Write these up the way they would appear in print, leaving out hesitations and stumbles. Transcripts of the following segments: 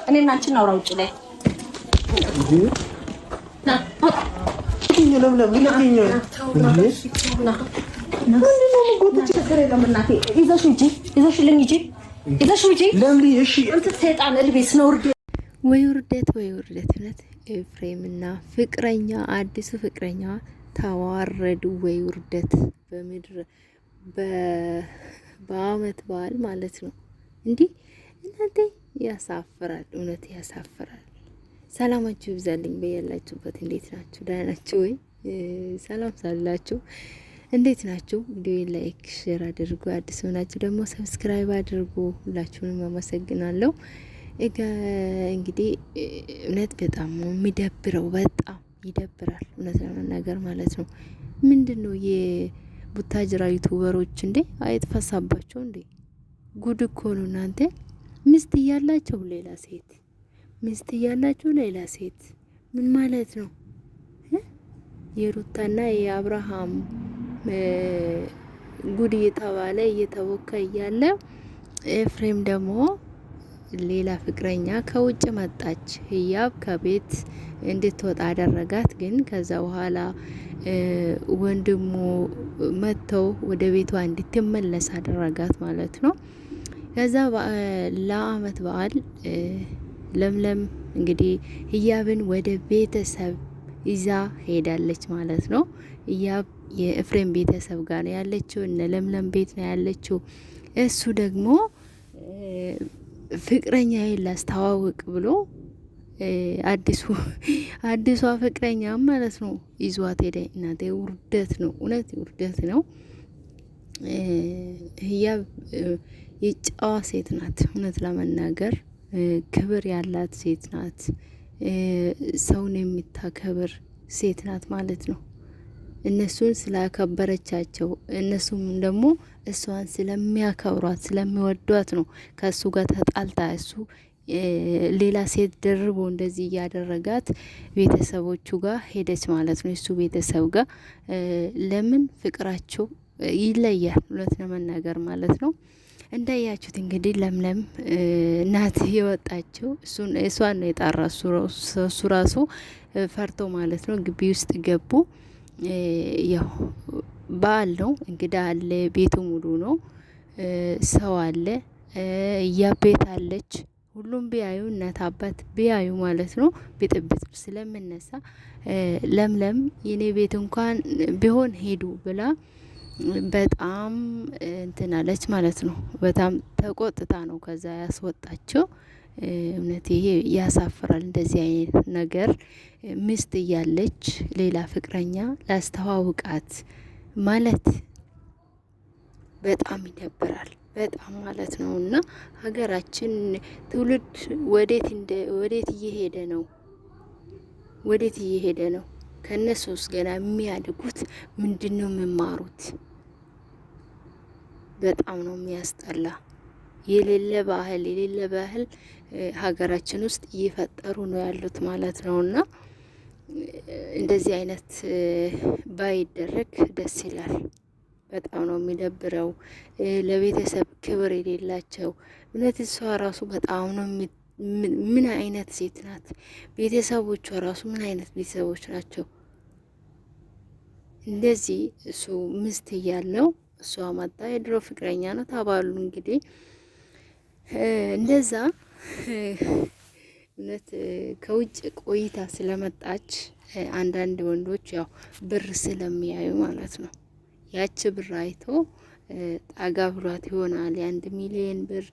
እኔና አንቺ እናውራ ውጭ ላይ ወይ ውርደት እውነት ኤፍሬምና ፍቅረኛ አዲሱ ፍቅረኛ ተዋረዱ። ወይ ውርደት በምድር በአመት በዓል ማለት ነው። እንዲህ እናንተ ያሳፍራል፣ እውነት ያሳፍራል። ሰላማችሁ ይብዛልኝ በያላችሁበት። እንዴት ናችሁ? ደህና ናችሁ ወይ? ሰላም ሳላችሁ እንዴት ናችሁ? ቪዲዮ ላይክ ሼር አድርጉ። አዲስ ሆናችሁ ደግሞ ሰብስክራይብ አድርጉ። ሁላችሁንም አመሰግናለሁ። እንግዲህ እውነት በጣም ነው የሚደብረው። በጣም ይደብራል እውነት ለመናገር ማለት ነው። ምንድነው የቡታጅራ ዩቲዩበሮች እንዴ አይጥፋሳባቸው እንዴ? ጉድ እኮ ነው እናንተ። ሚስት እያላቸው ሌላ ሴት፣ ሚስት እያላቸው ሌላ ሴት ምን ማለት ነው? የሩታና የአብርሃም ጉድ እየተባለ እየተወካ እያለ ኤፍሬም ደግሞ ሌላ ፍቅረኛ ከውጭ መጣች። ህያብ ከቤት እንድትወጣ አደረጋት። ግን ከዛ በኋላ ወንድሙ መጥተው ወደ ቤቷ እንድትመለስ አደረጋት ማለት ነው። ከዛ ለአመት በዓል ለምለም እንግዲህ ህያብን ወደ ቤተሰብ ይዛ ሄዳለች ማለት ነው። ህያብ የኤፍሬም ቤተሰብ ጋር ነው ያለችው፣ እነ ለምለም ቤት ነው ያለችው። እሱ ደግሞ ፍቅረኛዬን ላስተዋውቅ ብሎ አዲሷ ፍቅረኛ ማለት ነው ይዟት ሄደ። እናቴ ውርደት ነው፣ እውነት ውርደት ነው። ህያብ የጨዋ ሴት ናት፣ እውነት ለመናገር ክብር ያላት ሴት ናት። ሰውን የምታከብር ሴት ናት ማለት ነው። እነሱን ስላከበረቻቸው እነሱም ደግሞ እሷን ስለሚያከብሯት ስለሚወዷት ነው ከእሱ ጋር ተጣልታ እሱ ሌላ ሴት ደርቦ እንደዚህ እያደረጋት ቤተሰቦቹ ጋር ሄደች ማለት ነው። እሱ ቤተሰብ ጋር ለምን ፍቅራቸው ይለያል እውነት ለመናገር ማለት ነው። እንዳያችሁት እንግዲህ ለምለም ናት የወጣችው። እሷን ነው የጣራ እሱ ራሱ ፈርቶ ማለት ነው። ግቢ ውስጥ ገቡ። ያው በዓል ነው፣ እንግዳ አለ፣ ቤቱ ሙሉ ነው፣ ሰው አለ፣ ቤት አለች። ሁሉም ቢያዩ እናት አባት ቢያዩ ማለት ነው ብጥብጥ ስለምነሳ ለምለም የኔ ቤት እንኳን ቢሆን ሄዱ ብላ በጣም እንትናለች ማለት ነው። በጣም ተቆጥታ ነው ከዛ ያስወጣቸው። እውነት ይሄ ያሳፍራል። እንደዚህ አይነት ነገር ሚስት እያለች ሌላ ፍቅረኛ ላስተዋውቃት ማለት በጣም ይደብራል፣ በጣም ማለት ነው። እና ሀገራችን ትውልድ ወዴት እየሄደ ነው? ወዴት እየሄደ ነው? ከነሱስ ገና የሚያድጉት ምንድነው የሚማሩት? በጣም ነው የሚያስጠላ። የሌለ ባህል ሀገራችን ውስጥ እየፈጠሩ ነው ያሉት ማለት ነውና እንደዚህ አይነት ባይደረግ ደስ ይላል። በጣም ነው የሚደብረው። ለቤተሰብ ክብር የሌላቸው እውነት። እሷ ራሱ በጣም ነው ምን አይነት ሴት ናት? ቤተሰቦቿ ራሱ ምን አይነት ቤተሰቦች ናቸው? እንደዚህ እሱ ሚስት እያለው እሷ መጣ፣ የድሮ ፍቅረኛ ነው ተባሉ። እንግዲህ እንደዛ እውነት ከውጭ ቆይታ ስለመጣች አንዳንድ ወንዶች ያው ብር ስለሚያዩ ማለት ነው ያቺ ብር አይቶ ጣጋ ብሏት ይሆናል። የ1 ሚሊዮን ብር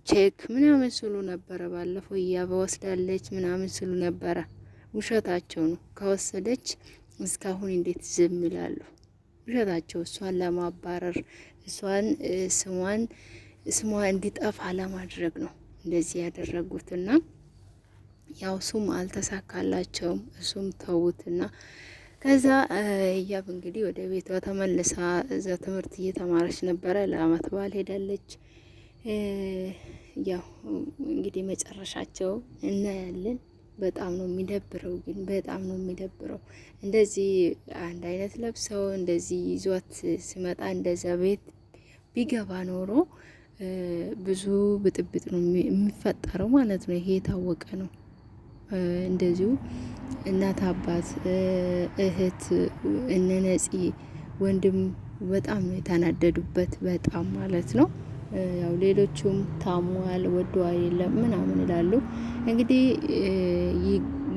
ቼክ ምናምን ስሉ ነበረ። ባለፈው እያበወስዳለች ምናምን ስሉ ነበረ። ውሸታቸው ነው። ከወሰደች እስካሁን እንዴት ዝም ይላሉ? ውሸታቸው። እሷን ለማባረር ስሟ እንዲጠፋ ለማድረግ ነው እንደዚህ ያደረጉትና ያው እሱም አልተሳካላቸውም። እሱም ተውትና ከዛ ህያብ እንግዲህ ወደ ቤቷ ተመልሳ እዛ ትምህርት እየተማረች ነበረ። ለአመት በዓል ሄዳለች። ያው እንግዲህ መጨረሻቸው እናያለን። በጣም ነው የሚደብረው፣ ግን በጣም ነው የሚደብረው። እንደዚህ አንድ አይነት ለብሰው እንደዚህ ይዟት ሲመጣ እንደዛ ቤት ቢገባ ኖሮ ብዙ ብጥብጥ ነው የሚፈጠረው ማለት ነው። ይሄ የታወቀ ነው። እንደዚሁ እናት አባት፣ እህት፣ እነ ነፂ ወንድም በጣም ነው የተናደዱበት፣ በጣም ማለት ነው። ያው ሌሎቹም ታሟል ወዶ አይደለም ምናምን ይላሉ። እንግዲህ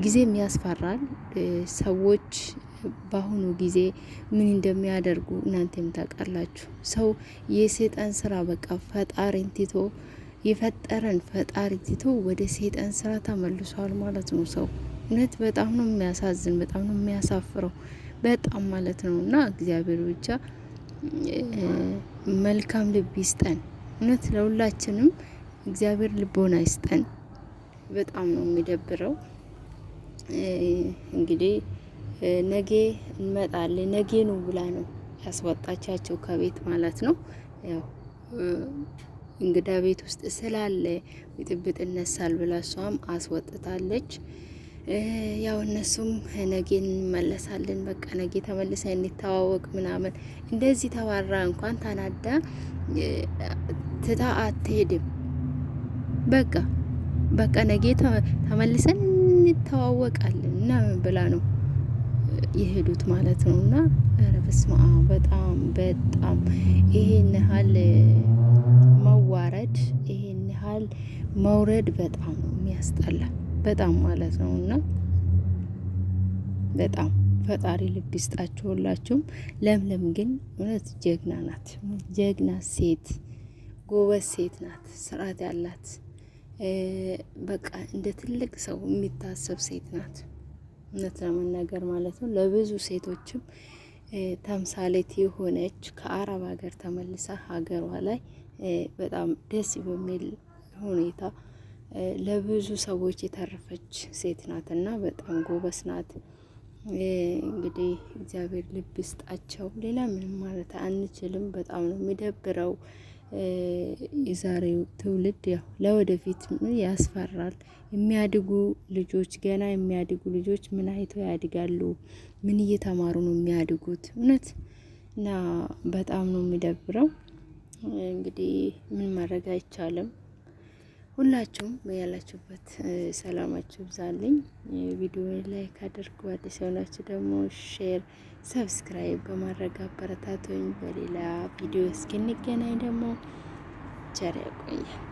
ጊዜም ያስፈራል። ሰዎች በአሁኑ ጊዜ ምን እንደሚያደርጉ እናንተም ታውቃላችሁ። ሰው የሰይጣን ስራ በቃ ፈጣሪን ትቶ የፈጠረን ፈጣሪ ትቶ ወደ ሰይጣን ስራ ተመልሷል ማለት ነው። ሰው እውነት በጣም ነው የሚያሳዝን፣ በጣም ነው የሚያሳፍረው፣ በጣም ማለት ነው። እና እግዚአብሔር ብቻ መልካም ልብ ይስጠን። እውነት ለሁላችንም እግዚአብሔር ልቦና ይስጠን። በጣም ነው የሚደብረው። እንግዲህ ነገ እንመጣለን ነገ ነው ብላ ነው ያስወጣቻቸው ከቤት ማለት ነው። ያው እንግዳ ቤት ውስጥ ስላለ ብጥብጥ እነሳል ብላ እሷም አስወጥታለች። ያው እነሱም ነገ እንመለሳለን፣ በቃ ነገ ተመልሰን እንተዋወቅ ምናምን እንደዚህ ተባራ እንኳን ታናዳ ትታ አትሄድም። በቃ ነገ ተመልሰን እንተዋወቃለን እና ብላ ነው የሄዱት ማለት ነው። እና ኧረ በስመ አብ በጣም በጣም ይሄን ያህል መዋረድ፣ ይሄን ያህል መውረድ በጣም ነው የሚያስጠላ፣ በጣም ማለት ነው። እና በጣም ፈጣሪ ልብ ይስጣችሁ ሁላችሁም። ለምለም ግን እውነት ጀግና ናት፣ ጀግና ሴት፣ ጎበዝ ሴት ናት፣ ስርዓት ያላት በቃ እንደ ትልቅ ሰው የሚታሰብ ሴት ናት። እውነት ለመናገር ማለት ነው። ለብዙ ሴቶችም ተምሳሌት የሆነች ከአረብ ሀገር ተመልሳ ሀገሯ ላይ በጣም ደስ በሚል ሁኔታ ለብዙ ሰዎች የተረፈች ሴት ናት እና በጣም ጎበስ ናት። እንግዲህ እግዚአብሔር ልብ ይስጣቸው። ሌላ ምንም ማለት አንችልም። በጣም ነው የሚደብረው። የዛሬው ትውልድ ያው ለወደፊት ያስፈራል። የሚያድጉ ልጆች ገና የሚያድጉ ልጆች ምን አይተው ያድጋሉ? ምን እየተማሩ ነው የሚያድጉት? እውነት እና በጣም ነው የሚደብረው። እንግዲህ ምን ማድረግ አይቻልም። ሁላችሁም በያላችሁበት ሰላማችሁ ይብዛልኝ። ቪዲዮ ላይክ አድርጉ። አዲስ የሆናችሁ ደግሞ ሼር፣ ሰብስክራይብ በማድረግ አበረታቱኝ። በሌላ ቪዲዮ እስክንገናኝ ደግሞ ቸር ያቆየን።